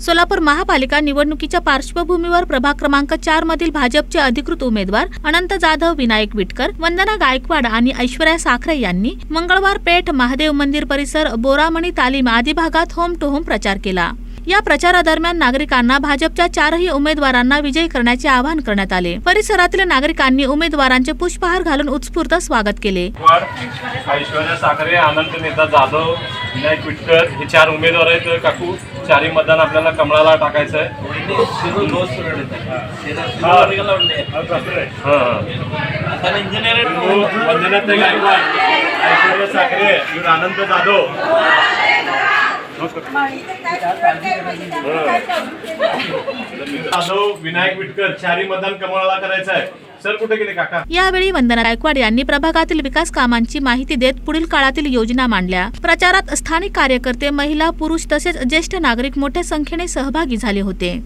सोलापूर महापालिका निवडणुकीच्या पार्श्वभूमीवर प्रभाग क्रमांक 4 मधील भाजपचे अधिकृत उमेदवार अनंत जाधव, विनायक विटकर, वंदना गायकवाड आणि ऐश्वर्या साखरे यांनी मंगळवार पेठ, महादेव मंदिर परिसर, बोरामणी तालीम आदी भागात होम टू होम प्रचार केला। या प्रचारादरम्यान नागरिकांना भाजपच्या 4ही उमेदवारांना विजयी करण्याचे आवाहन करण्यात आले। परिसरातील नागरिकांनी उमेदवारांचे पुष्पहार घालून उत्स्फूर्त स्वागत केले। ऐश्वर्या साखरे, अनंत नेता जाधव, विनायक विटकर हे 4 उमेदवार आहेत। काकू, 4ही मतदान आपल्याला कमळाला टाकायचं आहे। वंदना गायकवाड, ऐश्वर्या साखरे, अनंत जाधव, विनायक विटकर 4ही मतदान कमळाला करायचं आहे। सर कुठे गेले काका? यावेळी वंदना गायकवाड यांनी प्रभागातील विकास कामांची माहिती देत पुढील काळातील योजना मांडल्या। प्रचारात स्थानिक कार्यकर्ते, महिला, पुरुष तसेच ज्येष्ठ नागरिक मोठ्या संख्येने सहभागी झाले होते।